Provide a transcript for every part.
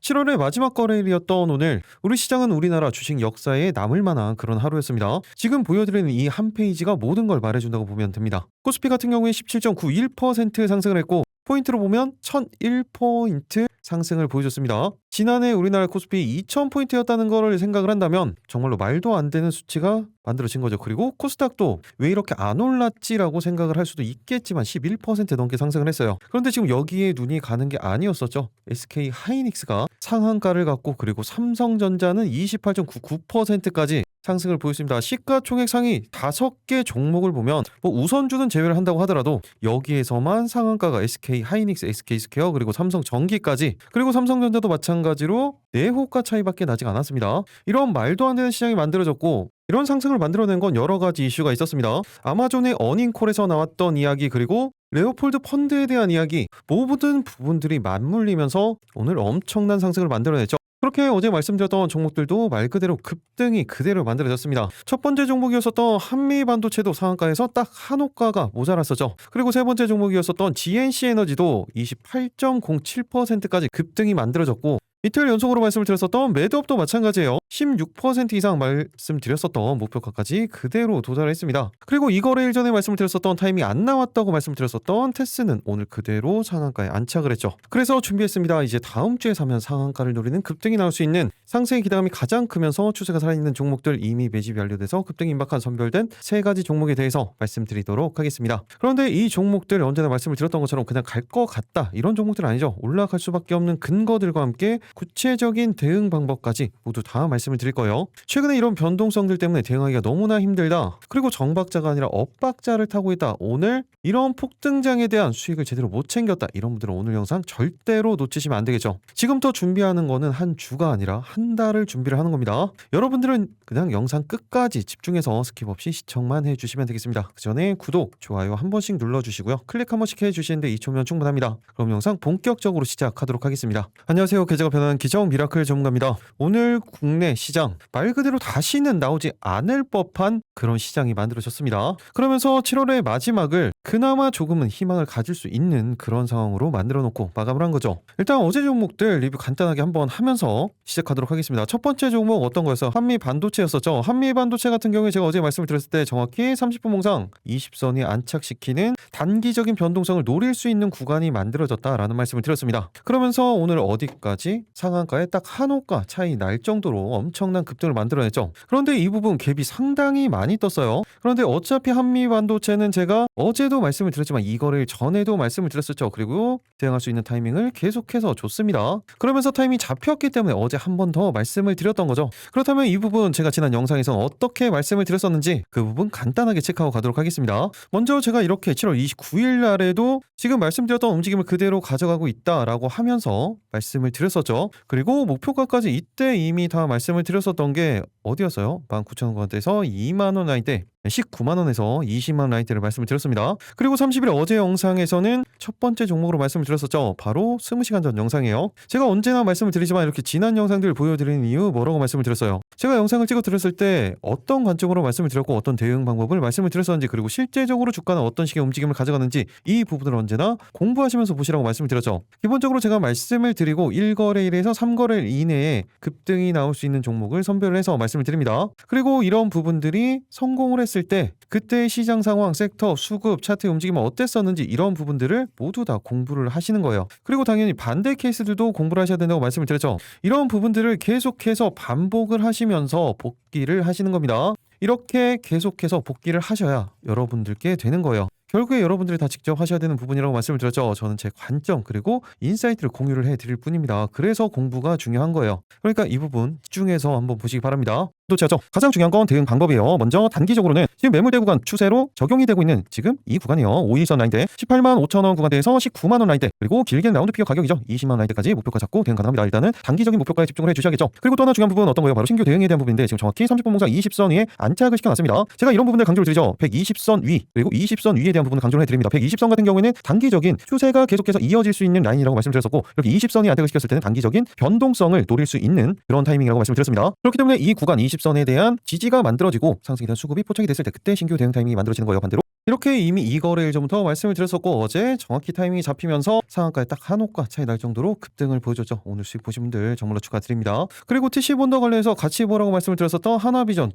7월의 마지막 거래일이었던 오늘 우리 시장은 우리나라 주식 역사에 남을 만한 그런 하루였습니다. 지금 보여드리는 이 한 페이지가 모든 걸 말해준다고 보면 됩니다. 코스피 같은 경우에 17.91% 상승을 했고 포인트로 보면 1001포인트 상승을 보여줬습니다. 지난해 우리나라 코스피 2000포인트였다는 거를 생각을 한다면 정말로 말도 안 되는 수치가 만들어진 거죠. 그리고 코스닥도 왜 이렇게 안 올랐지라고 생각을 할 수도 있겠지만 11% 넘게 상승을 했어요. 그런데 지금 여기에 눈이 가는 게 아니었었죠. SK 하이닉스가 상한가를 갖고 그리고 삼성전자는 28.99%까지 상승을 보였습니다. 시가총액 상위 5개 종목을 보면 우선주는 제외를 한다고 하더라도 여기에서만 상한가가 SK 하이닉스, SK 스퀘어 그리고 삼성전기까지 그리고 삼성전자도 마찬가지로 4호가 차이밖에 나지 않았습니다. 이런 말도 안 되는 시장이 만들어졌고 이런 상승을 만들어낸 건 여러 가지 이슈가 있었습니다. 아마존의 어닝콜에서 나왔던 이야기 그리고 레오폴드 펀드에 대한 이야기 모든 부분들이 맞물리면서 오늘 엄청난 상승을 만들어냈죠. 그렇게 어제 말씀드렸던 종목들도 말 그대로 급등이 그대로 만들어졌습니다. 첫 번째 종목이었었던 한미반도체도 상한가에서 딱 한 호가가 모자랐었죠. 그리고 세 번째 종목이었었던 GNC에너지도 28.07%까지 급등이 만들어졌고 이틀 연속으로 말씀을 드렸었던 매드업도 마찬가지예요. 16% 이상 말씀드렸었던 목표가까지 그대로 도달했습니다. 그리고 이 거래일 전에 말씀을 드렸었던 타이밍이 안 나왔다고 말씀드렸었던 테스는 오늘 그대로 상한가에 안착을 했죠. 그래서 준비했습니다. 이제 다음 주에 사면 상한가를 노리는 급등이 나올 수 있는 상승의 기대감이 가장 크면서 추세가 살아있는 종목들 이미 매집이 완료돼서 급등이 임박한 선별된 3가지 종목에 대해서 말씀드리도록 하겠습니다. 그런데 이 종목들 언제나 말씀을 드렸던 것처럼 그냥 갈 것 같다 이런 종목들 아니죠. 올라갈 수밖에 없는 근거들과 함께 구체적인 대응 방법까지 모두 다 말씀을 드릴 거예요. 최근에 이런 변동성들 때문에 대응하기가 너무나 힘들다. 그리고 정박자가 아니라 엇박자를 타고 있다. 오늘 이런 폭등장에 대한 수익을 제대로 못 챙겼다. 이런 분들은 오늘 영상 절대로 놓치시면 안 되겠죠. 지금부터 준비하는 거는 한 주가 아니라 한 달을 준비를 하는 겁니다. 여러분들은 그냥 영상 끝까지 집중해서 스킵 없이 시청만 해주시면 되겠습니다. 그 전에 구독, 좋아요 한 번씩 눌러주시고요. 클릭 한 번씩 해주시는데 2초면 충분합니다. 그럼 영상 본격적으로 시작하도록 하겠습니다. 안녕하세요. 계좌가 변하는 기정 미라클 전문가입니다. 오늘 국내 시장 말 그대로 다시는 나오지 않을 법한 그런 시장이 만들어졌습니다. 그러면서 7월의 마지막을 그나마 조금은 희망을 가질 수 있는 그런 상황으로 만들어 놓고 마감을 한 거죠. 일단 어제 종목들 리뷰 간단하게 한번 하면서 시작하도록 하겠습니다. 첫 번째 종목 어떤 거였어요? 한미반도체였었죠. 한미반도체 같은 경우에 제가 어제 말씀을 드렸을 때 정확히 30분 봉상 20선이 안착시키는 단기적인 변동성을 노릴 수 있는 구간이 만들어졌다라는 말씀을 드렸습니다. 그러면서 오늘 어디까지 상한가에 딱 한 호가 차이 날 정도로 엄청난 급등을 만들어냈죠. 그런데 이 부분 갭이 상당히 많이 떴어요. 그런데 어차피 한미반도체는 제가 어제도 말씀을 드렸지만 이 거래일 전에도 말씀을 드렸었죠. 그리고 대응할 수 있는 타이밍을 계속해서 줬습니다. 그러면서 타이밍이 잡혔기 때문에 어제 한 번 더 말씀을 드렸던 거죠. 그렇다면 이 부분 제가 지난 영상에서 어떻게 말씀을 드렸었는지 그 부분 간단하게 체크하고 가도록 하겠습니다. 먼저 제가 이렇게 7월 29일 날에도 지금 말씀드렸던 움직임을 그대로 가져가고 있다라고 하면서 말씀을 드렸었죠. 그리고 목표가까지 이때 이미 다 말씀을 드렸었던 게 어디였어요? 19,000원대에서 2만원 라인대 19만원에서 20만원 라인대를 말씀을 드렸습니다. 그리고 30일 어제 영상에서는 첫 번째 종목으로 말씀을 드렸었죠. 바로 20시간 전 영상이에요. 제가 언제나 말씀을 드리지만 이렇게 지난 영상들을 보여드리는 이유 뭐라고 말씀을 드렸어요? 제가 영상을 찍어 드렸을 때 어떤 관점으로 말씀을 드렸고 어떤 대응 방법을 말씀을 드렸었는지 그리고 실제적으로 주가는 어떤 식의 움직임을 가져가는지 이 부분을 언제나 공부하시면서 보시라고 말씀을 드렸죠. 기본적으로 제가 말씀을 드리고 1거래일에서 3거래일 이내에 급등이 나올 수 있는 종목을 선별을 해서 말씀을 드립니다. 그리고 이런 부분들이 성공을 했을 때 그때의 시장 상황, 섹터, 수급, 차트의 움직임은 어땠었는지 이런 부분들을 모두 다 공부를 하시는 거예요. 그리고 당연히 반대 케이스들도 공부를 하셔야 된다고 말씀을 드렸죠. 이런 부분들을 계속해서 반복을 하시면서 복기를 하시는 겁니다. 이렇게 계속해서 복기를 하셔야 여러분들께 되는 거예요. 결국에 여러분들이 다 직접 하셔야 되는 부분이라고 말씀을 드렸죠. 저는 제 관점 그리고 인사이트를 공유를 해드릴 뿐입니다. 그래서 공부가 중요한 거예요. 그러니까 이 부분 집중해서 한번 보시기 바랍니다. 반도체였죠. 가장 중요한 건 대응 방법이에요. 먼저 단기적으로는 지금 매물대 구간 추세로 적용이 되고 있는 지금 이 구간이요. 5일선 라인대 18만 5천원 구간대에서 19만원 라인대 그리고 길게는 라운드 피겨 가격이죠. 20만원 라인대까지 목표가 잡고 대응 가능합니다. 일단은 단기적인 목표가에 집중을 해주셔야겠죠. 그리고 또 하나 중요한 부분은 어떤 거예요? 바로 신규 대응에 대한 부분인데 지금 정확히 30분 봉상 20선 위에 안착을 시켜놨습니다. 제가 이런 부분들 강조를 드리죠. 120선 위 그리고 20선 위에 대한 부분을 강조를 해드립니다. 120선 같은 경우에는 단기적인 추세가 계속해서 이어질 수 있는 라인이라고 말씀드렸었고 이렇게 20선이 안착을 시켰을 때는 단기적인 변동성을 노릴 수 있는 그런 타이밍이라고 말씀드렸습니다. 그렇기 때문에 이 구간 20선에 대한 지지가 만들어지고 상승에 대한 수급이 포착이 됐을 때 그때 신규 대응 타이밍이 만들어지는 거예요. 반대로 이렇게 이미 이 거래일 전부터 말씀을 드렸었고 어제 정확히 타이밍이 잡히면서 상한가에 딱 한 호가 차이 날 정도로 급등을 보여줬죠. 오늘 수익 보신 분들 정말로 축하드립니다. 그리고 TC본더 관련해서 같이 보라고 말씀을 드렸었던 하나비전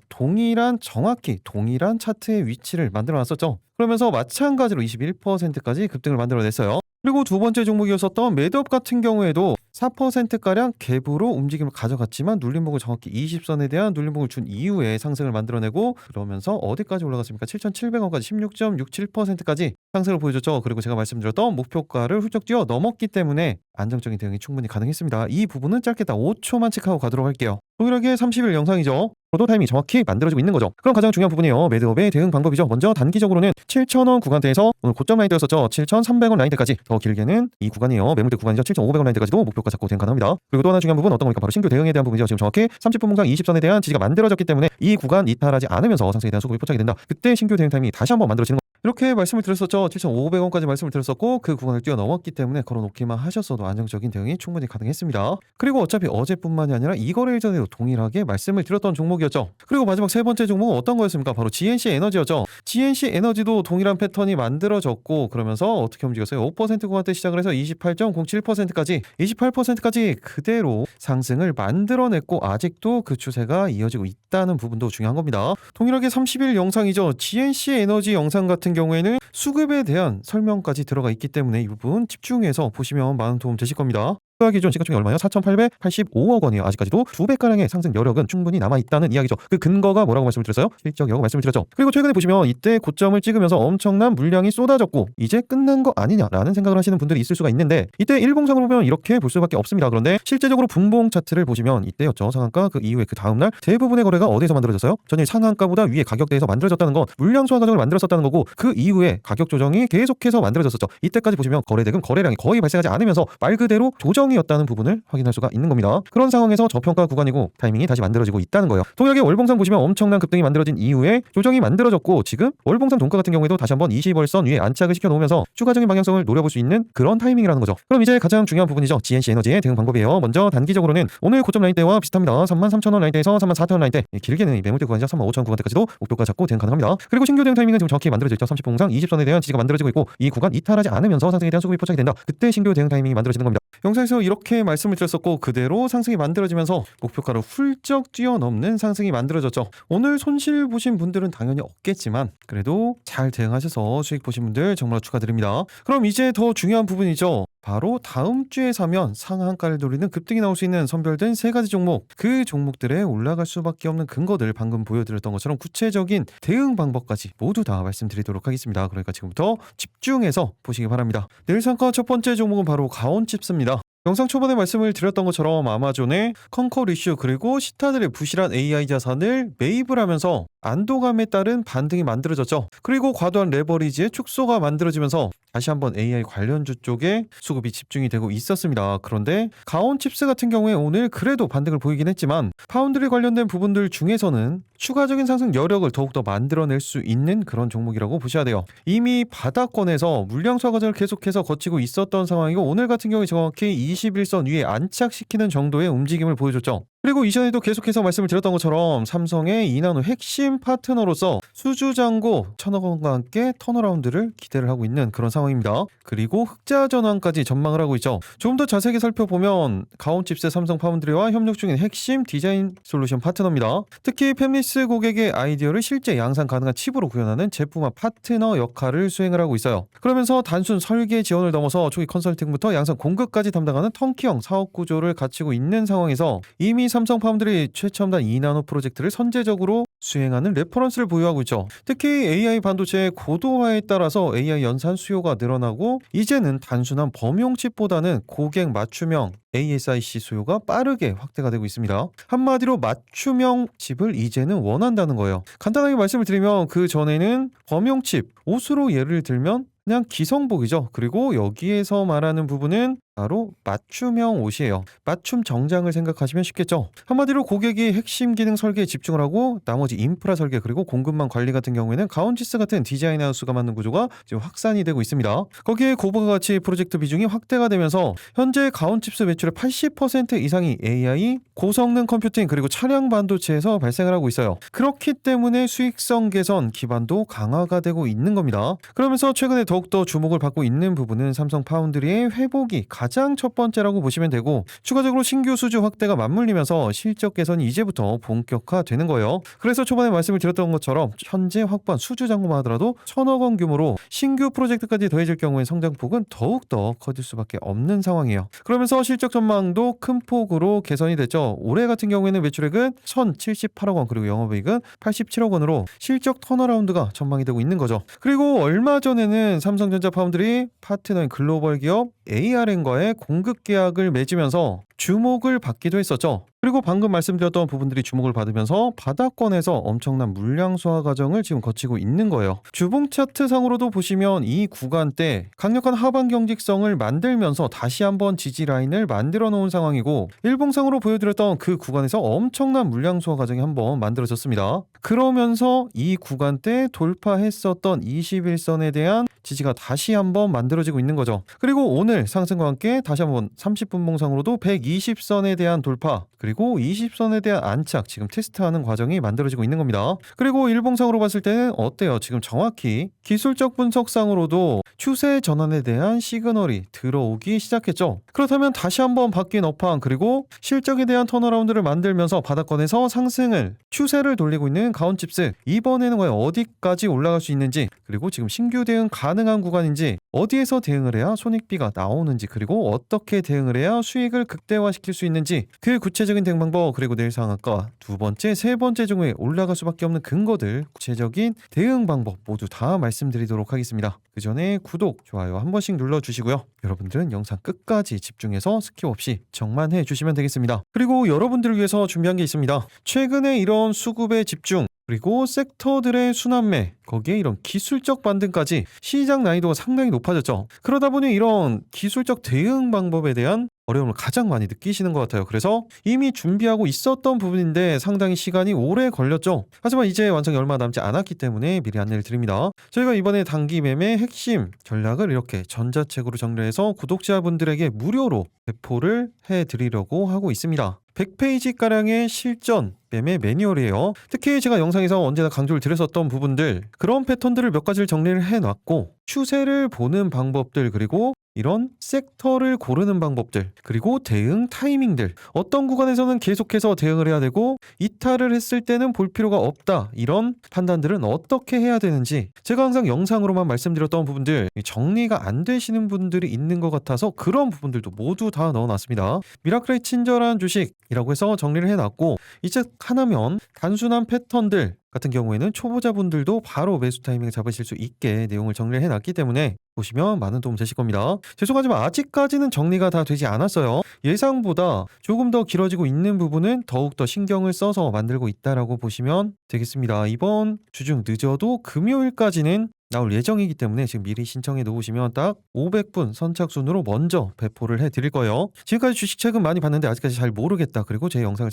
정확히 동일한 차트의 위치를 만들어놨었죠. 그러면서 마찬가지로 21%까지 급등을 만들어냈어요. 그리고 두 번째 종목이었었던 매드업 같은 경우에도 4%가량 갭으로 움직임을 가져갔지만 눌림목을 정확히 20선에 대한 눌림목을 준 이후에 상승을 만들어내고 그러면서 어디까지 올라갔습니까? 7,700원까지 16.67%까지 상승을 보여줬죠. 그리고 제가 말씀드렸던 목표가를 훌쩍 뛰어 넘었기 때문에 안정적인 대응이 충분히 가능했습니다. 이 부분은 짧게 딱 5초만 체크하고 가도록 할게요. 동일하게 30일 영상이죠. 저도 타이밍이 정확히 만들어지고 있는 거죠. 그럼 가장 중요한 부분이에요. 매드업의 대응 방법이죠. 먼저 단기적으로는 7,000원 구간대에서 오늘 고점 라인대였었죠. 7,300원 라인대까지, 더 길게는 이 구간이에요. 매물대 구간이죠. 7,500원 라인대까지도 목표가 잡고 대응 가능합니다. 그리고 또 하나 중요한 부분 어떤 겁니까? 바로 신규 대응에 대한 부분이죠. 지금 정확히 30분 봉상 20선에 대한 지지가 만들어졌기 때문에 이 구간 이탈하지 않으면서 상승에 대한 수급이 포착이 된다. 그때 신규 대응 타이밍이 다시 한번 만들어지는 거. 이렇게 말씀을 드렸었죠. 7,500원까지 말씀을 드렸었고 그 구간을 뛰어넘었기 때문에 걸어놓기만 하셨어도 안정적인 대응이 충분히 가능했습니다. 그리고 어차피 어제뿐만이 아니라 이 거래일 전에도 동일하게 말씀을 드렸던 종목이었죠. 그리고 마지막 세 번째 종목은 어떤 거였습니까? 바로 GNC 에너지였죠. GNC 에너지도 동일한 패턴이 만들어졌고 그러면서 어떻게 움직였어요? 5% 구간대 시작을 해서 28.07%까지 그대로 상승을 만들어냈고 아직도 그 추세가 이어지고 있다는 부분도 중요한 겁니다. 동일하게 30일 영상이죠. GNC 에너지 영상 같은 경우에는 수급에 대한 설명까지 들어가 있기 때문에 이 부분 집중해서 보시면 많은 도움 되실 겁니다. 기존 시가총액이 얼마예요? 4,885억 원이에요. 아직까지도 2배가량의 상승 여력은 충분히 남아있다는 이야기죠. 그 근거가 뭐라고 말씀을 드렸어요? 실적이라고 말씀을 드렸죠. 그리고 최근에 보시면 이때 고점을 찍으면서 엄청난 물량이 쏟아졌고 이제 끝난 거 아니냐라는 생각을 하시는 분들이 있을 수가 있는데 이때 일봉상으로 보면 이렇게 볼 수밖에 없습니다. 그런데 실제적으로 분봉 차트를 보시면 이때였죠. 상한가 그 이후에 그 다음날 대부분의 거래가 어디에서 만들어졌어요? 전일 상한가보다 위에 가격대에서 만들어졌다는 건 물량 소화 과정을 만들었었다는 거고 그 이후에 가격 조정이 계속해서 만들어졌었죠. 이때까지 보시면 거래대금 거래량이 거의 발생하지 않으면서 말 그대로 조정이었다는 부분을 확인할 수가 있는 겁니다. 그런 상황에서 저평가 구간이고 타이밍이 다시 만들어지고 있다는 거예요. 동일하게 월봉상 보시면 엄청난 급등이 만들어진 이후에 조정이 만들어졌고 지금 월봉상 종가 같은 경우에도 다시 한번 20월선 위에 안착을 시켜놓으면서 추가적인 방향성을 노려볼 수 있는 그런 타이밍이라는 거죠. 그럼 이제 가장 중요한 부분이죠. GNC 에너지의 대응 방법이에요. 먼저 단기적으로는 오늘 고점 라인대와 비슷합니다. 33,000원 라인대에서 34,000원 라인대, 길게는 이 매물대 구간이죠. 35,000원 구간대까지도 목표가 잡고 대응 가능합니다. 그리고 신규 대응 타이밍은 지금 정확히 만들어져 있죠. 30분 봉상 20선에 대한 지지가 만들어지고 있고 이 구간 이탈하지 않으면서 상승에 대한 수급이 포착이 된다. 그때 신규 대응 타이밍이 만들어지는 겁니다. 영상에서 이렇게 말씀을 드렸었고 그대로 상승이 만들어지면서 목표가를 훌쩍 뛰어넘는 상승이 만들어졌죠. 오늘 손실 보신 분들은 당연히 없겠지만 그래도 잘 대응하셔서 수익 보신 분들 정말 축하드립니다. 그럼 이제 더 중요한 부분이죠. 바로 다음 주에 사면 상한가를 노리는 급등이 나올 수 있는 선별된 세 가지 종목, 그 종목들에 올라갈 수밖에 없는 근거들 방금 보여드렸던 것처럼 구체적인 대응 방법까지 모두 다 말씀드리도록 하겠습니다. 그러니까 지금부터 집중해서 보시기 바랍니다. 내일 상가 첫 번째 종목은 바로 가온칩스입니다. 영상 초반에 말씀을 드렸던 것처럼 아마존의 컨커 리슈 그리고 시타들의 부실한 AI 자산을 매입을 하면서 안도감에 따른 반등이 만들어졌죠. 그리고 과도한 레버리지의 축소가 만들어지면서 다시 한번 AI 관련주 쪽에 수급이 집중이 되고 있었습니다. 그런데 가온칩스 같은 경우에 오늘 그래도 반등을 보이긴 했지만 파운드리 관련된 부분들 중에서는 추가적인 상승 여력을 더욱더 만들어낼 수 있는 그런 종목이라고 보셔야 돼요. 이미 바닥권에서 물량 소화 과정을 계속해서 거치고 있었던 상황이고 오늘 같은 경우에 정확히 21선 위에 안착시키는 정도의 움직임을 보여줬죠. 그리고 이전에도 계속해서 말씀을 드렸던 것처럼 삼성의 이나노 핵심 파트너로서 수주잔고 1,000억 원과 함께 턴어라운드를 기대를 하고 있는 그런 상황입니다. 그리고 흑자 전환까지 전망을 하고 있죠. 조금 더 자세히 살펴보면 가온칩스 삼성 파운드리와 협력 중인 핵심 디자인 솔루션 파트너입니다. 특히 팹리스 고객의 아이디어를 실제 양산 가능한 칩으로 구현하는 제품화 파트너 역할을 수행을 하고 있어요. 그러면서 단순 설계 지원을 넘어서 초기 컨설팅부터 양산 공급까지 담당하는 턴키형 사업 구조를 갖추고 있는 상황에서 이미 삼성 파운드리 최첨단 2나노 프로젝트를 선제적으로 수행하는 레퍼런스를 보유하고 있죠. 특히 AI 반도체의 고도화에 따라서 AI 연산 수요가 늘어나고 이제는 단순한 범용 칩보다는 고객 맞춤형 ASIC 수요가 빠르게 확대가 되고 있습니다. 한마디로 맞춤형 칩을 이제는 원한다는 거예요. 간단하게 말씀을 드리면 그 전에는 범용 칩, 옷으로 예를 들면 그냥 기성복이죠. 그리고 여기에서 말하는 부분은 바로 맞춤형 옷이에요. 맞춤 정장을 생각하시면 쉽겠죠. 한마디로 고객이 핵심 기능 설계에 집중을 하고 나머지 인프라 설계 그리고 공급망 관리 같은 경우에는 가온치스 같은 디자인 하우스가 맡는 구조가 지금 확산이 되고 있습니다. 거기에 고부가 가치 프로젝트 비중이 확대가 되면서 현재 가온칩스 매출의 80% 이상이 AI, 고성능 컴퓨팅 그리고 차량 반도체에서 발생을 하고 있어요. 그렇기 때문에 수익성 개선 기반도 강화가 되고 있는 겁니다. 그러면서 최근에 더욱더 주목을 받고 있는 부분은 삼성 파운드리의 회복이 가장 첫 번째라고 보시면 되고 추가적으로 신규 수주 확대가 맞물리면서 실적 개선이 이제부터 본격화되는 거예요. 그래서 초반에 말씀을 드렸던 것처럼 현재 확보한 수주 잔고만 하더라도 1,000억 원 규모로 신규 프로젝트까지 더해질 경우에 성장폭은 더욱더 커질 수밖에 없는 상황이에요. 그러면서 실적 전망도 큰 폭으로 개선이 됐죠. 올해 같은 경우에는 매출액은 1,078억 원 그리고 영업이익은 87억 원으로 실적 턴어라운드가 전망이 되고 있는 거죠. 그리고 얼마 전에는 삼성전자 파운드리 파트너인 글로벌 기업 ARM과의 공급 계약을 맺으면서 주목을 받기도 했었죠. 그리고 방금 말씀드렸던 부분들이 주목을 받으면서 바닥권에서 엄청난 물량 소화 과정을 지금 거치고 있는 거예요. 주봉 차트 상으로도 보시면 이 구간대 강력한 하방 경직성을 만들면서 다시 한번 지지 라인을 만들어 놓은 상황이고 일봉상으로 보여드렸던 그 구간에서 엄청난 물량 소화 과정이 한번 만들어졌습니다. 그러면서 이 구간대 돌파했었던 21선에 대한 지지가 다시 한번 만들어지고 있는 거죠. 그리고 오늘 상승과 함께 다시 한번 30분봉상으로도 120선에 대한 돌파 그리고 20선에 대한 안착 지금 테스트하는 과정이 만들어지고 있는 겁니다. 그리고 일봉상으로 봤을 때는 어때요? 지금 정확히 기술적 분석상으로도 추세 전환에 대한 시그널이 들어오기 시작했죠. 그렇다면 다시 한번 바뀐 업황 그리고 실적에 대한 턴어라운드를 만들면서 바닥권에서 상승을 추세를 돌리고 있는 가온칩스 이번에는 과연 어디까지 올라갈 수 있는지 그리고 지금 신규 대응 가능한 구간인지 어디에서 대응을 해야 손익비가 나오는지 그리고 어떻게 대응을 해야 수익을 극대화시킬 수 있는지 그 구체적인 대응 방법 그리고 내일 상한가 두 번째, 세 번째 중에 올라갈 수밖에 없는 근거들 구체적인 대응 방법 모두 다 말씀드리도록 하겠습니다. 그 전에 구독, 좋아요 한 번씩 눌러주시고요. 여러분들은 영상 끝까지 집중해서 스킵 없이 정만해 주시면 되겠습니다. 그리고 여러분들을 위해서 준비한 게 있습니다. 최근에 이런 수급의 집중 그리고 섹터들의 순환매 거기에 이런 기술적 반등까지 시장 난이도가 상당히 높아졌죠. 그러다 보니 이런 기술적 대응 방법에 대한 어려움을 가장 많이 느끼시는 것 같아요. 그래서 이미 준비하고 있었던 부분인데 상당히 시간이 오래 걸렸죠. 하지만 이제 완성이 얼마 남지 않았기 때문에 미리 안내를 드립니다. 저희가 이번에 단기 매매 핵심 전략을 이렇게 전자책으로 정리해서 구독자분들에게 무료로 배포를 해드리려고 하고 있습니다. 100페이지가량의 실전 매매 매뉴얼이에요. 특히 제가 영상에서 언제나 강조를 드렸었던 부분들 그런 패턴들을 몇 가지를 정리를 해놨고 추세를 보는 방법들 그리고 이런 섹터를 고르는 방법들 그리고 대응 타이밍들 어떤 구간에서는 계속해서 대응을 해야 되고 이탈을 했을 때는 볼 필요가 없다 이런 판단들은 어떻게 해야 되는지 제가 항상 영상으로만 말씀드렸던 부분들 정리가 안 되시는 분들이 있는 것 같아서 그런 부분들도 모두 다 넣어놨습니다. 미라클의 친절한 주식이라고 해서 정리를 해놨고 이제 하나면 단순한 패턴들 같은 경우에는 초보자분들도 바로 매수 타이밍을 잡으실 수 있게 내용을 정리를 해놨기 때문에 보시면 많은 도움 되실 겁니다. 죄송하지만 아직까지는 정리가 다 되지 않았어요. 예상보다 조금 더 길어지고 있는 부분은 더욱더 신경을 써서 만들고 있다라고 보시면 되겠습니다. 이번 주중 늦어도 금요일까지는 나올 예정이기 때문에 지금 미리 신청해 놓으시면 딱 500분 선착순으로 먼저 배포를 해드릴 거예요. 지금까지 주식책은 많이 봤는데 아직까지 잘 모르겠다. 그리고 제 영상을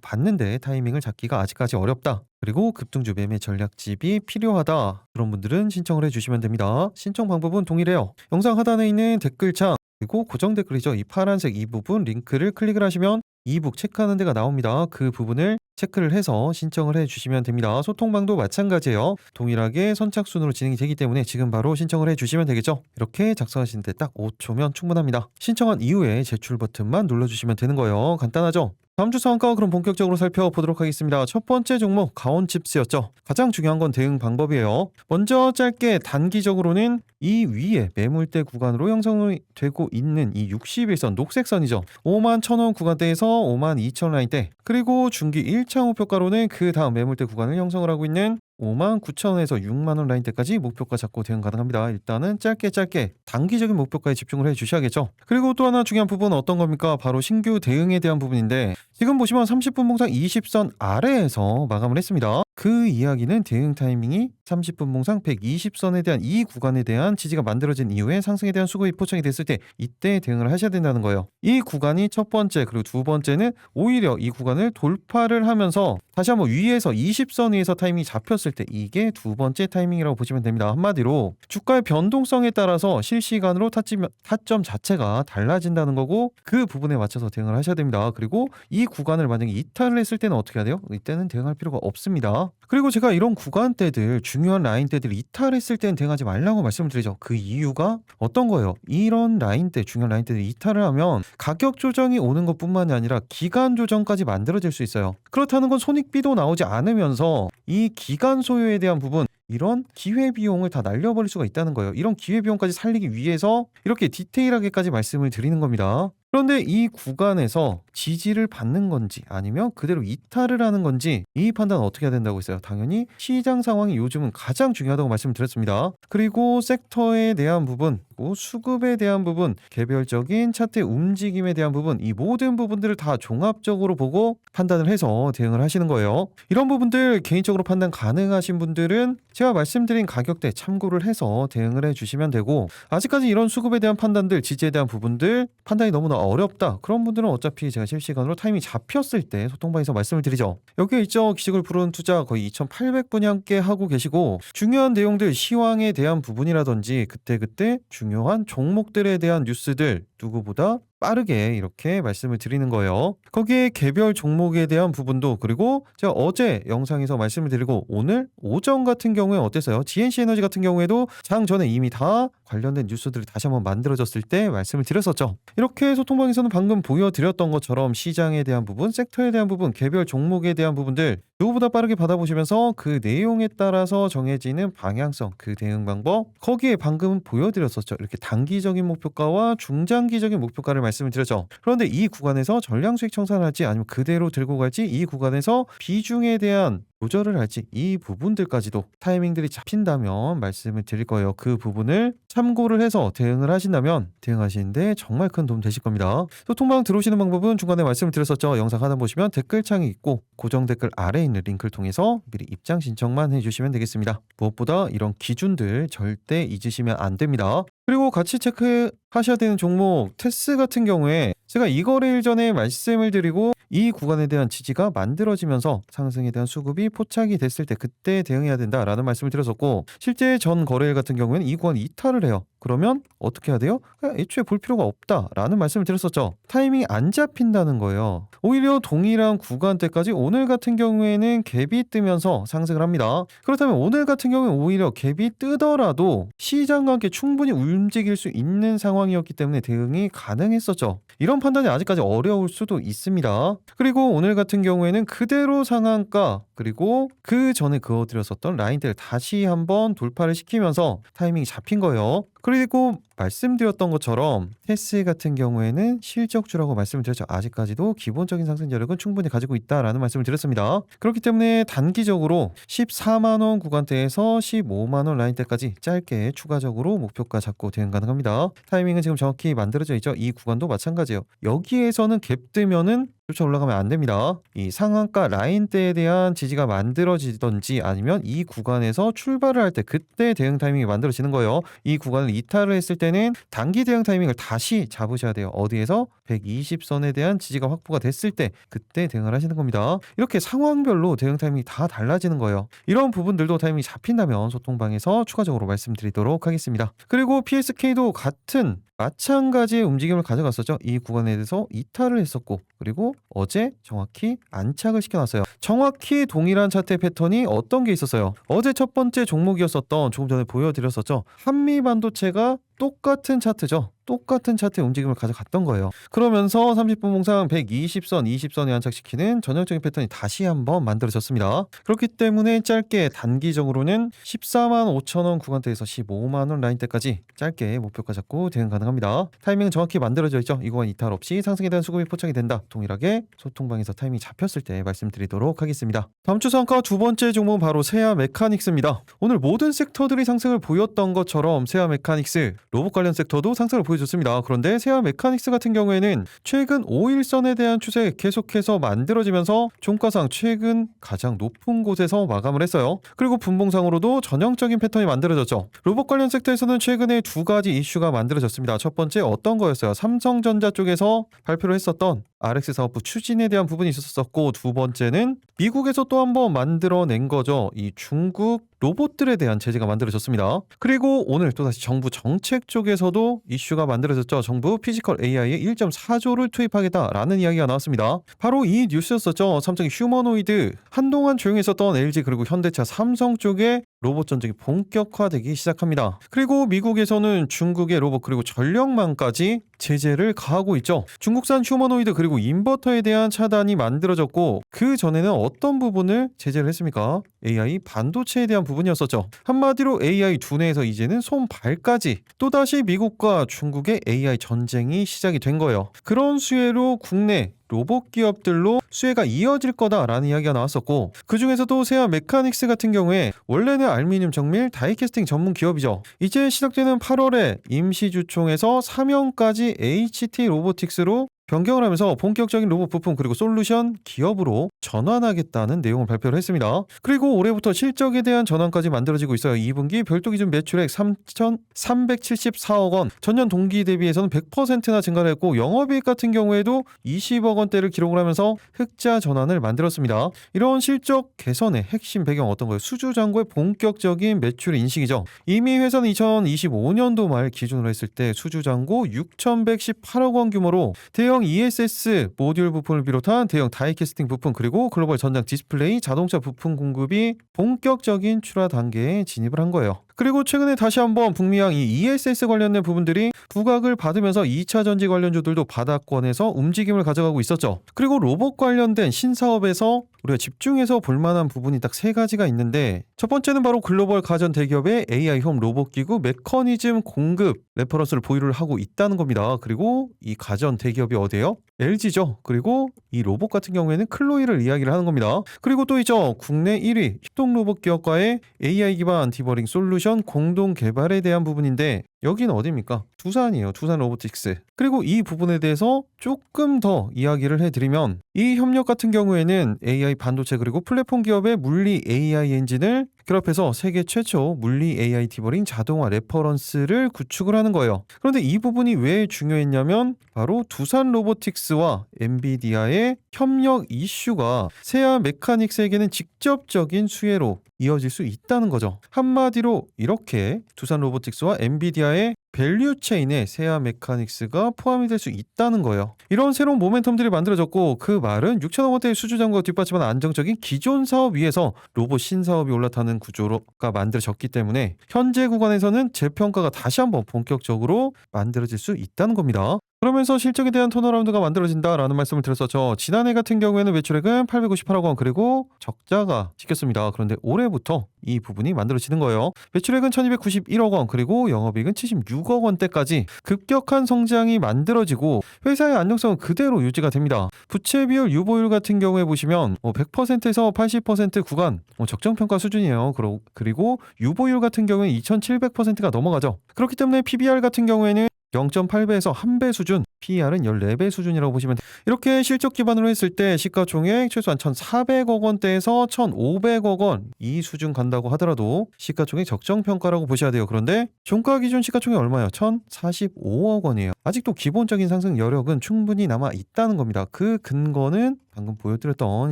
봤는데 타이밍을 잡기가 아직까지 어렵다. 그리고 급등주 매매 전략집이 필요하다. 그런 분들은 신청을 해주시면 됩니다. 신청 방법은 동일해요. 영상 하단에 있는 댓글창 그리고 고정 댓글이죠. 이 파란색 이 부분 링크를 클릭을 하시면 이북 체크하는 데가 나옵니다. 그 부분을 체크를 해서 신청을 해주시면 됩니다. 소통방도 마찬가지예요. 동일하게 선착순으로 진행이 되기 때문에 지금 바로 신청을 해주시면 되겠죠. 이렇게 작성하시는데 딱 5초면 충분합니다. 신청한 이후에 제출 버튼만 눌러주시면 되는 거예요. 간단하죠? 다음 주 상한가 그럼 본격적으로 살펴보도록 하겠습니다. 첫 번째 종목 가온칩스였죠. 가장 중요한 건 대응 방법이에요. 먼저 짧게 단기적으로는 이 위에 매물대 구간으로 형성이 되고 있는 이 61선 녹색선이죠. 51,000원 구간대에서 52,000원 라인대 그리고 중기 1차 목표가로는 그 다음 매물대 구간을 형성을 하고 있는 59,000원에서 6만원 라인대까지 목표가 잡고 대응 가능합니다. 일단은 짧게 단기적인 목표가에 집중을 해주셔야겠죠. 그리고 또 하나 중요한 부분은 어떤 겁니까? 바로 신규 대응에 대한 부분인데 지금 보시면 30분 봉상 20선 아래에서 마감을 했습니다. 그 이야기는 대응 타이밍이 30분 봉상 120선에 대한 이 구간에 대한 지지가 만들어진 이후에 상승에 대한 수급이 포착이 됐을 때 이때 대응을 하셔야 된다는 거예요. 이 구간이 첫 번째, 그리고 두 번째는 오히려 이 구간을 돌파를 하면서 다시 한번 위에서 20선 위에서 타이밍이 잡혔을 때 이게 두 번째 타이밍이라고 보시면 됩니다. 한마디로 주가의 변동성에 따라서 실시간으로 타점 자체가 달라진다는 거고 그 부분에 맞춰서 대응을 하셔야 됩니다. 그리고 이 구간을 만약에 이탈을 했을 때는 어떻게 해야 돼요? 이때는 대응할 필요가 없습니다. 그리고 제가 이런 구간대들, 중요한 라인대들 이탈했을 때는 대응하지 말라고 말씀을 드리죠. 그 이유가 어떤 거예요? 이런 라인대, 중요한 라인대들 이탈을 하면 가격 조정이 오는 것뿐만이 아니라 기간 조정까지 만들어질 수 있어요. 그렇다는 건 손익비도 나오지 않으면서 이 기간 소요에 대한 부분, 이런 기회비용을 다 날려버릴 수가 있다는 거예요. 이런 기회비용까지 살리기 위해서 이렇게 디테일하게까지 말씀을 드리는 겁니다. 그런데 이 구간에서 지지를 받는 건지 아니면 그대로 이탈을 하는 건지 이 판단은 어떻게 해야 된다고 했어요? 당연히 시장 상황이 요즘은 가장 중요하다고 말씀을 드렸습니다. 그리고 섹터에 대한 부분, 그리고 수급에 대한 부분, 개별적인 차트의 움직임에 대한 부분, 이 모든 부분들을 다 종합적으로 보고 판단을 해서 대응을 하시는 거예요. 이런 부분들 개인적으로 판단 가능하신 분들은 제가 말씀드린 가격대 참고를 해서 대응을 해주시면 되고, 아직까지 이런 수급에 대한 판단들, 지지에 대한 부분들 판단이 너무나 어렵다, 그런 분들은 어차피 제가 실시간으로 타이밍이 잡혔을 때 소통방에서 말씀을 드리죠. 여기에 있죠. 기식을 부르는 투자 거의 2,800분이 함께 하고 계시고, 중요한 내용들, 시황에 대한 부분이라든지 그때그때 중요한 종목들에 대한 뉴스들 누구보다 빠르게 이렇게 말씀을 드리는 거예요. 거기에 개별 종목에 대한 부분도, 그리고 제가 어제 영상에서 말씀을 드리고 오늘 오전 같은 경우에 어땠어요? GNC 에너지 같은 경우에도 장 전에 이미 다 관련된 뉴스들이 다시 한번 만들어졌을 때 말씀을 드렸었죠. 이렇게 소통방에서는 방금 보여드렸던 것처럼 시장에 대한 부분, 섹터에 대한 부분, 개별 종목에 대한 부분들 누구보다 빠르게 받아보시면서 그 내용에 따라서 정해지는 방향성, 그 대응 방법, 거기에 방금 보여드렸었죠. 이렇게 단기적인 목표가와 중장기적인 목표가를 말씀을 드렸죠. 그런데 이 구간에서 전량 수익 청산을 할지 아니면 그대로 들고 갈지, 이 구간에서 비중에 대한 조절을 할지, 이 부분들까지도 타이밍들이 잡힌다면 말씀을 드릴 거예요. 그 부분을 참고를 해서 대응을 하신다면 대응하시는데 정말 큰 도움 되실 겁니다. 소통방 들어오시는 방법은 중간에 말씀을 드렸었죠. 영상 하단 보시면 댓글창이 있고 고정 댓글 아래에 있는 링크를 통해서 미리 입장 신청만 해주시면 되겠습니다. 무엇보다 이런 기준들 절대 잊으시면 안 됩니다. 그리고 같이 체크하셔야 되는 종목 테스 같은 경우에 제가 이 거래일 전에 말씀을 드리고 이 구간에 대한 지지가 만들어지면서 상승에 대한 수급이 포착이 됐을 때 그때 대응해야 된다라는 말씀을 드렸었고, 실제 전 거래일 같은 경우에는 이 구간 이탈을 해요. 그러면 어떻게 해야 돼요? 애초에 볼 필요가 없다라는 말씀을 드렸었죠. 타이밍이 안 잡힌다는 거예요. 오히려 동일한 구간대까지 오늘 같은 경우에는 갭이 뜨면서 상승을 합니다. 그렇다면 오늘 같은 경우에 오히려 갭이 뜨더라도 시장과 함께 충분히 움직일 수 있는 상황이었기 때문에 대응이 가능했었죠. 이런 판단이 아직까지 어려울 수도 있습니다. 그리고 오늘 같은 경우에는 그대로 상한가, 그리고 그 전에 그어드렸었던 라인대를 다시 한번 돌파를 시키면서 타이밍이 잡힌 거예요. 그리고 말씀드렸던 것처럼 테스 같은 경우에는 실적주라고 말씀을 드렸죠. 아직까지도 기본적인 상승 여력은 충분히 가지고 있다라는 말씀을 드렸습니다. 그렇기 때문에 단기적으로 14만원 구간대에서 15만원 라인대까지 짧게 추가적으로 목표가 잡고 대응 가능합니다. 타이밍은 지금 정확히 만들어져 있죠. 이 구간도 마찬가지예요. 여기에서는 갭 뜨면은 쫓아 올라가면 안 됩니다. 이 상한가 라인대에 대한 지지가 만들어지던지 아니면 이 구간에서 출발을 할 때 그때 대응 타이밍이 만들어지는 거예요. 이 구간을 이탈을 했을 때는 단기 대응 타이밍을 다시 잡으셔야 돼요. 어디에서? 120선에 대한 지지가 확보가 됐을 때 그때 대응을 하시는 겁니다. 이렇게 상황별로 대응 타이밍이 다 달라지는 거예요. 이런 부분들도 타이밍이 잡힌다면 소통방에서 추가적으로 말씀드리도록 하겠습니다. 그리고 PSK도 같은 마찬가지의 움직임을 가져갔었죠. 이 구간에 대해서 이탈을 했었고, 그리고 어제 정확히 안착을 시켜놨어요. 정확히 동일한 차트의 패턴이 어떤 게 있었어요. 어제 첫 번째 종목이었었던, 조금 전에 보여드렸었죠. 한미반도체가 똑같은 차트죠. 똑같은 차트의 움직임을 가져갔던 거예요. 그러면서 30분 봉상 120선, 20선에 안착시키는 전형적인 패턴이 다시 한번 만들어졌습니다. 그렇기 때문에 짧게 단기적으로는 14만 5천원 구간대에서 15만원 라인대까지 짧게 목표가 잡고 대응 가능합니다. 타이밍은 정확히 만들어져 있죠. 이 구간 이탈 없이 상승에 대한 수급이 포착이 된다. 동일하게 소통방에서 타이밍이 잡혔을 때 말씀드리도록 하겠습니다. 다음 주 상가 두 번째 종목은 바로 세아 메카닉스입니다. 오늘 모든 섹터들이 상승을 보였던 것처럼 세아 메카닉스, 로봇 관련 섹터도 상승을 보였습니다. 보여줬습니다. 그런데 세아 메카닉스 같은 경우에는 최근 5일선에 대한 추세 계속해서 만들어지면서 종가상 최근 가장 높은 곳에서 마감을 했어요. 그리고 분봉상으로도 전형적인 패턴이 만들어졌죠. 로봇 관련 섹터에서는 최근에 두 가지 이슈가 만들어졌습니다. 첫 번째 어떤 거였어요? 삼성전자 쪽에서 발표를 했었던 RX 사업부 추진에 대한 부분이 있었었고, 두 번째는 미국에서 또 한 번 만들어낸 거죠. 이 중국 로봇들에 대한 제재가 만들어졌습니다. 그리고 오늘 또다시 정부 정책 쪽에서도 이슈가 만들어졌죠. 정부 피지컬 AI에 1.4조를 투입하겠다라는 이야기가 나왔습니다. 바로 이 뉴스였었죠. 삼성의 휴머노이드, 한동안 조용했었던 LG 그리고 현대차, 삼성 쪽에 로봇 전쟁이 본격화되기 시작합니다. 그리고 미국에서는 중국의 로봇 그리고 전력망까지 제재를 가하고 있죠. 중국산 휴머노이드 그리고 인버터에 대한 차단이 만들어졌고, 그 전에는 어떤 부분을 제재를 했습니까? AI 반도체에 대한 부분이었었죠. 한마디로 AI 두뇌에서 이제는 손발까지 또다시 미국과 중국의 AI 전쟁이 시작이 된 거예요. 그런 수혜로 국내 로봇 기업들로 수혜가 이어질 거다라는 이야기가 나왔었고, 그 중에서도 세아 메카닉스 같은 경우에 원래는 알루미늄 정밀 다이캐스팅 전문 기업이죠. 이제 시작되는 8월에 임시주총에서 사명까지 HT 로보틱스로 변경을 하면서 본격적인 로봇 부품 그리고 솔루션 기업으로 전환하겠다는 내용을 발표를 했습니다. 그리고 올해부터 실적에 대한 전환까지 만들어지고 있어요. 2분기 별도 기준 매출액 3,374억 원, 전년 동기 대비해서는 100%나 증가를 했고, 영업이익 같은 경우에도 20억 원대를 기록을 하면서 흑자 전환을 만들었습니다. 이런 실적 개선의 핵심 배경 어떤 거예요? 수주잔고의 본격적인 매출 인식이죠. 이미 회사는 2025년도 말 기준으로 했을 때 수주잔고 6,118억 원 규모로 대형 ESS 모듈 부품을 비롯한 대형 다이캐스팅 부품 그리고 글로벌 전장 디스플레이 자동차 부품 공급이 본격적인 출하 단계에 진입을 한 거예요. 그리고 최근에 다시 한번 북미양 이 ESS 관련된 부분들이 부각을 받으면서 2차 전지 관련주들도 바닥권에서 움직임을 가져가고 있었죠. 그리고 로봇 관련된 신사업에서 우리가 집중해서 볼만한 부분이 딱 세 가지가 있는데, 첫 번째는 바로 글로벌 가전 대기업의 AI홈 로봇 기구 메커니즘 공급 레퍼런스를 보유를 하고 있다는 겁니다. 그리고 이 가전 대기업이 어디예요? LG죠. 그리고 이 로봇 같은 경우에는 클로이를 이야기를 하는 겁니다. 그리고 또 있죠. 국내 1위 협동 로봇 기업과의 AI 기반 디버링 솔루션 공동 개발에 대한 부분인데, 여기는 어디입니까? 두산이에요. 두산 로보틱스. 그리고 이 부분에 대해서 조금 더 이야기를 해드리면, 이 협력 같은 경우에는 AI 반도체 그리고 플랫폼 기업의 물리 AI 엔진을 결합해서 세계 최초 물리 AI 디버링 자동화 레퍼런스를 구축을 하는 거예요. 그런데 이 부분이 왜 중요했냐면 바로 두산 로보틱스와 엔비디아의 협력 이슈가 세아 메카닉스에게는 직접적인 수혜로 이어질 수 있다는 거죠. 한마디로 이렇게 두산 로보틱스와 엔비디아의 밸류 체인에 세아 메카닉스가 포함이 될 수 있다는 거예요. 이런 새로운 모멘텀들이 만들어졌고, 그 말은 6천억 원대의 수주 잔고가 뒷받침한 안정적인 기존 사업 위에서 로봇 신사업이 올라타는 구조가 만들어졌기 때문에 현재 구간에서는 재평가가 다시 한번 본격적으로 만들어질 수 있다는 겁니다. 그러면서 실적에 대한 턴어라운드가 만들어진다라는 말씀을 드렸었죠. 지난해 같은 경우에는 매출액은 858억 원 그리고 적자가 찍혔습니다. 그런데 올해부터 이 부분이 만들어지는 거예요. 매출액은 1291억 원 그리고 영업이익은 76억 원대까지 급격한 성장이 만들어지고 회사의 안정성은 그대로 유지가 됩니다. 부채 비율, 유보율 같은 경우에 보시면 100%에서 80% 구간 적정평가 수준이에요. 그리고 유보율 같은 경우에는 2700%가 넘어가죠. 그렇기 때문에 PBR 같은 경우에는 0.8배에서 1배 수준, PER은 14배 수준이라고 보시면 돼요. 이렇게 실적 기반으로 했을 때 시가총액 최소한 1,400억 원대에서 1,500억 원 이 수준 간다고 하더라도 시가총액 적정평가라고 보셔야 돼요. 그런데 종가 기준 시가총액 얼마예요? 1,045억 원이에요. 아직도 기본적인 상승 여력은 충분히 남아 있다는 겁니다. 그 근거는 방금 보여드렸던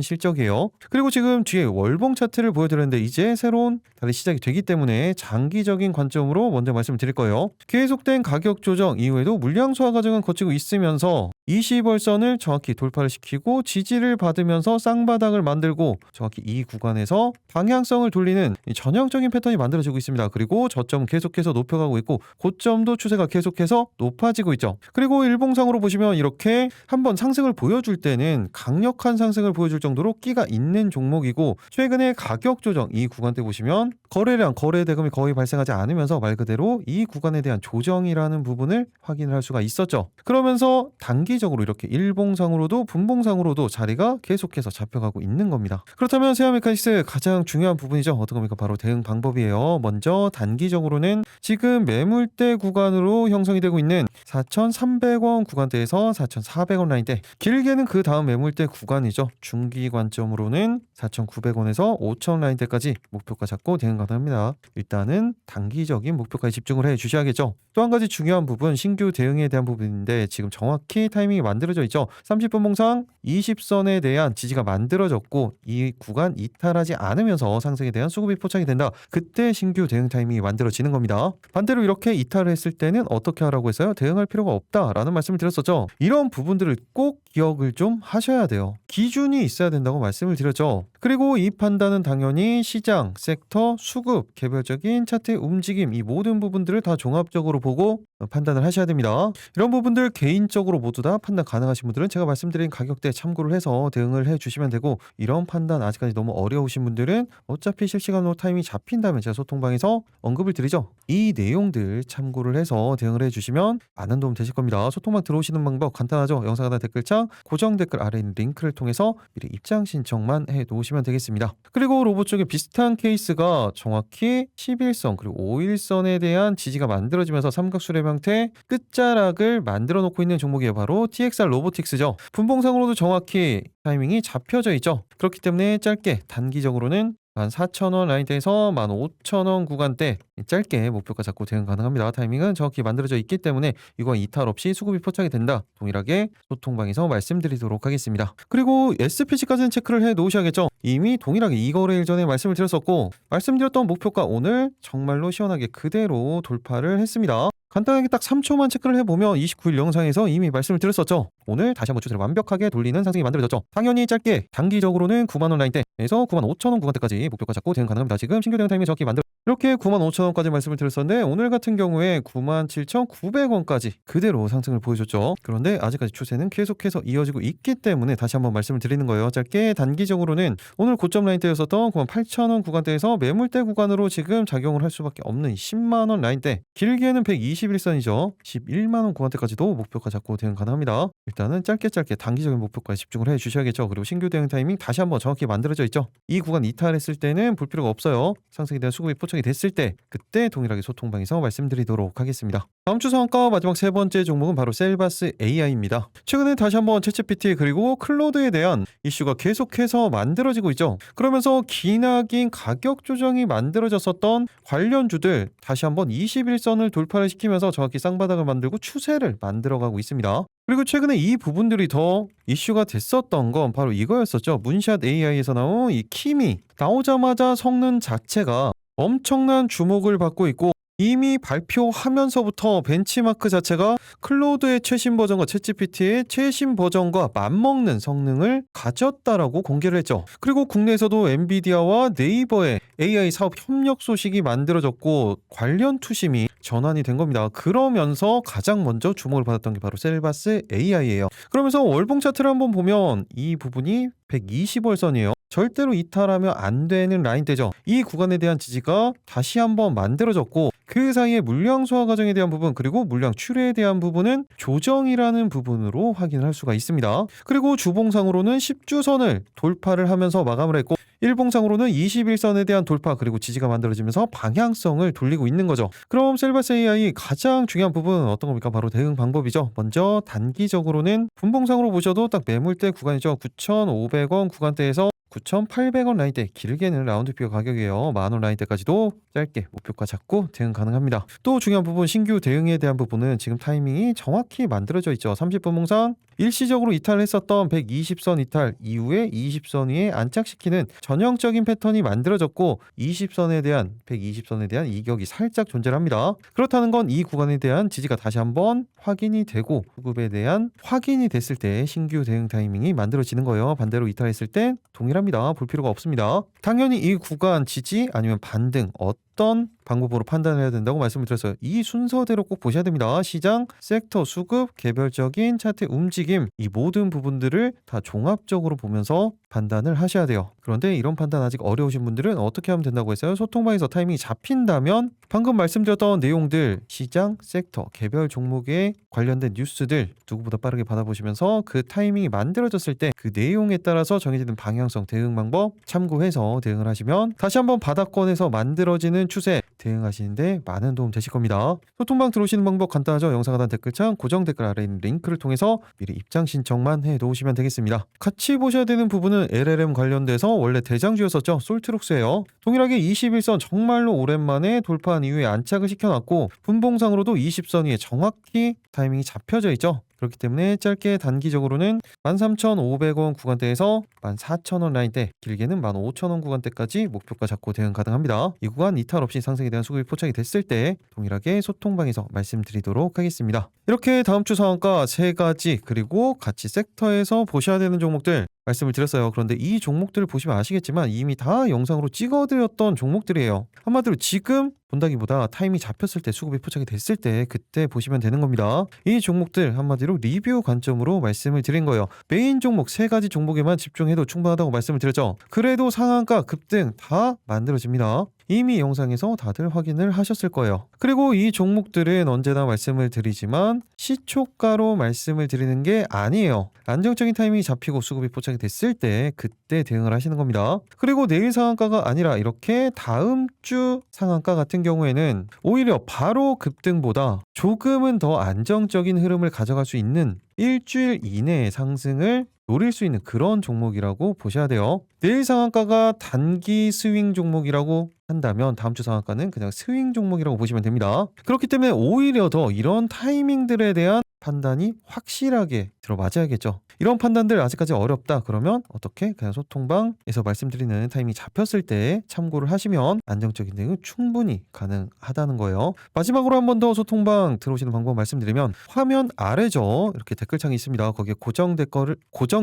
실적이에요. 그리고 지금 뒤에 월봉 차트를 보여드렸는데 이제 새로운 달이 시작이 되기 때문에 장기적인 관점으로 먼저 말씀을 드릴 거예요. 계속된 가격 조정 이후에도 물량 소화 과정은 거치고 있으면서 20월선을 정확히 돌파를 시키고 지지를 받으면서 쌍바닥을 만들고 정확히 이 구간에서 방향성을 돌리는 전형적인 패턴이 만들어지고 있습니다. 그리고 저점은 계속해서 높여가고 있고 고점도 추세가 계속해서 높아지고 있죠. 그리고 일봉상으로 보시면 이렇게 한번 상승을 보여줄 때는 강력한 상승을 보여줄 정도로 끼가 있는 종목이고, 최근에 가격 조정 이 구간대 보시면 거래량, 거래 대금이 거의 발생하지 않으면서 말 그대로 이 구간에 대한 조정이라는 부분을 확인을 할 수가 있었죠. 그러면서 단기 단기적으로 이렇게 일봉상으로도 분봉상으로도 자리가 계속해서 잡혀가고 있는 겁니다. 그렇다면 세아 메카닉스 가장 중요한 부분이죠. 어떤 겁니까? 바로 대응 방법이에요. 먼저 단기적으로는 지금 매물대 구간으로 형성이 되고 있는 4,300원 구간대에서 4,400원 라인대, 길게는 그 다음 매물대 구간이죠. 중기 관점으로는 4,900원에서 5,000원 라인대까지 목표가 잡고 대응 가능합니다. 일단은 단기적인 목표까지 집중을 해 주셔야겠죠. 또 한 가지 중요한 부분, 신규 대응에 대한 부분인데 지금 정확히 타이밍이 만들어져 있죠. 30분 봉상 20선에 대한 지지가 만들어졌고 이 구간 이탈하지 않으면서 상승에 대한 수급이 포착이 된다. 그때 신규 대응 타이밍이 만들어지는 겁니다. 반대로 이렇게 이탈을 했을 때는 어떻게 하라고 했어요? 대응할 필요가 없다라는 말씀을 드렸었죠. 이런 부분들을 꼭 기억을 좀 하셔야 돼요. 기준이 있어야 된다고 말씀을 드렸죠. 그리고 이 판단은 당연히 시장, 섹터, 수급, 개별적인 차트의 움직임, 이 모든 부분들을 다 종합적으로 보고 판단을 하셔야 됩니다. 이런 부분들 개인적으로 모두 다 판단 가능하신 분들은 제가 말씀드린 가격대에 참고를 해서 대응을 해주시면 되고, 이런 판단 아직까지 너무 어려우신 분들은 어차피 실시간으로 타이밍이 잡힌다면 제가 소통방에서 언급을 드리죠. 이 내용들 참고를 해서 대응을 해주시면 많은 도움 되실 겁니다. 소통방 들어오시는 방법 간단하죠. 영상 하단 댓글창 고정 댓글 아래 있는 링크를 통해서 미리 입장 신청만 해 놓으시면 되겠습니다. 그리고 로봇 쪽에 비슷한 케이스가 정확히 11선 그리고 5일선에 대한 지지가 만들어지면서 삼각수렴 형태 끝자락을 만들어 놓고 있는 종목이에요. 바로 TXR 로보틱스죠. 분봉상으로도 정확히 타이밍이 잡혀져 있죠. 그렇기 때문에 짧게 단기적으로는 14,000원 라인대에서 15,000원 구간대 짧게 목표가 잡고 대응 가능합니다. 타이밍은 정확히 만들어져 있기 때문에 이건 이탈 없이 수급이 포착이 된다. 동일하게 소통방에서 말씀드리도록 하겠습니다. 그리고 SPC까지는 체크를 해 놓으셔야겠죠. 이미 동일하게 이거래일 전에 말씀을 드렸었고, 말씀드렸던 목표가 오늘 정말로 시원하게 그대로 돌파를 했습니다. 간단하게 딱 3초만 체크를 해보면 29일 영상에서 이미 말씀을 드렸었죠. 오늘 다시 한번 추세를 완벽하게 돌리는 상승이 만들어졌죠. 당연히 짧게 단기적으로는 95,000원 라인대에서 95,000원 구간대까지 목표가 잡고 대응 가능합니다. 지금 신규 대응 타이밍 정확히 만들어 이렇게 95,000원까지 말씀을 드렸었는데 오늘 같은 경우에 97,900원까지 그대로 상승을 보여줬죠. 그런데 아직까지 추세는 계속해서 이어지고 있기 때문에 다시 한번 말씀을 드리는 거예요. 짧게 단기적으로는 오늘 고점 라인대였었던 98,000원 구간대에서 매물대 구간으로 지금 작용을 할 수밖에 없는 10만원 라인대, 길게는 121선이죠. 11만원 구간대까지도 목표가 잡고 대응 가능합니다. 일단은 짧게 단기적인 목표까지 집중을 해 주셔야겠죠. 그리고 신규 대응 타이밍 다시 한번 정확히 만들어져 있죠. 이 구간 이탈했을 때는 볼 필요가 없어요. 상승에 대한 수급이 포착이 됐을 때 그때 동일하게 소통방에서 말씀드리도록 하겠습니다. 다음 주 상한가 마지막 세 번째 종목은 바로 셀바스 AI입니다. 최근에 다시 한번 챗GPT 그리고 클로드에 대한 이슈가 계속해서 만들어지고 있죠. 그러면서 기나긴 가격 조정이 만들어졌었던 관련주들 다시 한번 21선을 돌파를 시키면서 정확히 쌍바닥을 만들고 추세를 만들어가고 있습니다. 그리고 최근에 이 부분들이 더 이슈가 됐었던 건 바로 이거였었죠. 문샷 AI에서 나온 이 키미 나오자마자 성능 자체가 엄청난 주목을 받고 있고, 이미 발표하면서부터 벤치마크 자체가 클로드의 최신 버전과 챗GPT의 최신 버전과 맞먹는 성능을 가졌다라고 공개를 했죠. 그리고 국내에서도 엔비디아와 네이버의 AI 사업 협력 소식이 만들어졌고 관련 투심이 전환이 된 겁니다. 그러면서 가장 먼저 주목을 받았던 게 바로 셀바스 AI예요. 그러면서 월봉 차트를 한번 보면 이 부분이 120월선이에요. 절대로 이탈하면 안 되는 라인대죠. 이 구간에 대한 지지가 다시 한번 만들어졌고, 그 사이에 물량 소화 과정에 대한 부분 그리고 물량 출회에 대한 부분은 조정이라는 부분으로 확인을 할 수가 있습니다. 그리고 주봉상으로는 10주선을 돌파를 하면서 마감을 했고, 일봉상으로는 21선에 대한 돌파 그리고 지지가 만들어지면서 방향성을 돌리고 있는 거죠. 그럼 셀바스 AI 가장 중요한 부분은 어떤 겁니까? 바로 대응 방법이죠. 먼저 단기적으로는 분봉상으로 보셔도 딱 매물대 구간이죠. 9,500원 구간대에서 9,800원 라인대, 길게는 라운드피어 가격이에요. 만원 라인대까지도 짧게 목표가 잡고 대응 가능합니다. 또 중요한 부분, 신규 대응에 대한 부분은 지금 타이밍이 정확히 만들어져 있죠. 30분 봉상 일시적으로 이탈했었던 120선 이탈 이후에 20선 위에 안착시키는 전형적인 패턴이 만들어졌고, 120선에 대한 이격이 살짝 존재를 합니다. 그렇다는 건 이 구간에 대한 지지가 다시 한번 확인이 되고 수급에 대한 확인이 됐을 때 신규 대응 타이밍이 만들어지는 거예요. 반대로 이탈했을 땐 동일합니다. 볼 필요가 없습니다. 당연히 이 구간 지지 아니면 반등 어떤 방법으로 판단해야 된다고 말씀을 드렸어요. 이 순서대로 꼭 보셔야 됩니다. 시장, 섹터, 수급, 개별적인 차트 움직임, 이 모든 부분들을 다 종합적으로 보면서 판단을 하셔야 돼요. 그런데 이런 판단 아직 어려우신 분들은 어떻게 하면 된다고 했어요? 소통방에서 타이밍이 잡힌다면 방금 말씀드렸던 내용들, 시장, 섹터, 개별 종목에 관련된 뉴스들 누구보다 빠르게 받아보시면서 그 타이밍이 만들어졌을 때 그 내용에 따라서 정해지는 방향성, 대응 방법 참고해서 대응을 하시면 다시 한번 바닥권에서 만들어지는 추세 대응하시는데 많은 도움 되실 겁니다. 소통방 들어오시는 방법 간단하죠? 영상 하단 댓글창 고정 댓글 아래에 있는 링크를 통해서 미리 입장 신청만 해 놓으시면 되겠습니다. 같이 보셔야 되는 부분은 LLM 관련돼서 원래 대장주였었죠. 솔트룩스예요. 동일하게 21선 정말로 오랜만에 돌파한 이후에 안착을 시켜놨고 분봉상으로도 20선 위에 정확히 타이밍이 잡혀져 있죠. 그렇기 때문에 짧게 단기적으로는 13,500원 구간대에서 14,000원 라인대, 길게는 15,000원 구간대까지 목표가 잡고 대응 가능합니다. 이 구간 이탈 없이 상승에 대한 수급이 포착이 됐을 때 동일하게 소통방에서 말씀드리도록 하겠습니다. 이렇게 다음 주 상한가 3가지 그리고 같이 섹터에서 보셔야 되는 종목들 말씀을 드렸어요. 그런데 이 종목들을 보시면 아시겠지만 이미 다 영상으로 찍어드렸던 종목들이에요. 한마디로 지금 본다기보다 타임이 잡혔을 때 수급이 포착이 됐을 때 그때 보시면 되는 겁니다. 이 종목들 한마디로 리뷰 관점으로 말씀을 드린 거예요. 메인 종목 3가지 종목에만 집중해도 충분하다고 말씀을 드렸죠. 그래도 상한가 급등 다 만들어집니다. 이미 영상에서 다들 확인을 하셨을 거예요. 그리고 이 종목들은 언제나 말씀을 드리지만 시초가로 말씀을 드리는 게 아니에요. 안정적인 타이밍이 잡히고 수급이 포착이 됐을 때 그때 대응을 하시는 겁니다. 그리고 내일 상한가가 아니라 이렇게 다음 주 상한가 같은 경우에는 오히려 바로 급등보다 조금은 더 안정적인 흐름을 가져갈 수 있는 일주일 이내의 상승을 노릴 수 있는 그런 종목이라고 보셔야 돼요. 내일 상한가가 단기 스윙 종목이라고 한다면 다음 주 상한가는 그냥 스윙 종목이라고 보시면 됩니다. 그렇기 때문에 오히려 더 이런 타이밍들에 대한 판단이 확실하게 들어맞아야겠죠. 이런 판단들 아직까지 어렵다 그러면 어떻게 그냥 소통방에서 말씀드리는 타이밍이 잡혔을 때 참고를 하시면 안정적인 대응 충분히 가능하다는 거예요. 마지막으로 한 번 더 소통방 들어오시는 방법 말씀드리면 화면 아래죠. 이렇게 댓글창이 있습니다. 거기에 고정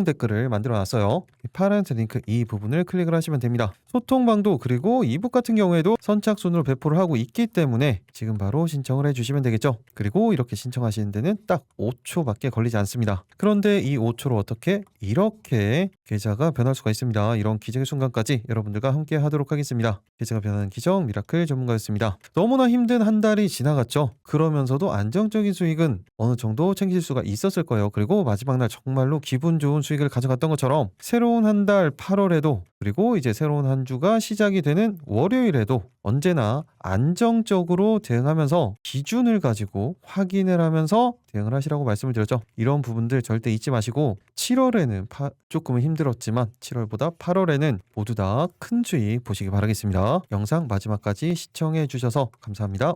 댓글을 만들어 놨어요. 파란색 링크 이 부분을 클릭을 하시면 됩니다. 소통방도 그리고 이북 같은 경우에도 선착순으로 배포를 하고 있기 때문에 지금 바로 신청을 해주시면 되겠죠. 그리고 이렇게 신청하시는 데는 딱 5초밖에 걸리지 않습니다. 그런데 이 5초로 어떻게 이렇게 계좌가 변할 수가 있습니다. 이런 기적의 순간까지 여러분들과 함께 하도록 하겠습니다. 계좌가 변하는 기적 미라클 전문가였습니다. 너무나 힘든 한 달이 지나갔죠. 그러면서도 안정적인 수익은 어느 정도 챙기실 수가 있었을 거예요. 그리고 마지막 날 정말로 기분 좋은 수익을 가져갔던 것처럼 새로운 한 달 8월에도 그리고 이제 새로운 한 주가 시작이 되는 월요일에도 언제나 안정적으로 대응하면서 기준을 가지고 확인을 하면서 대응을 하시라고 말씀을 드렸죠. 이런 부분들 절대 잊지 마시고 7월에는 조금은 힘들었지만 7월보다 8월에는 모두 다 큰 수익 보시기 바라겠습니다. 영상 마지막까지 시청해 주셔서 감사합니다.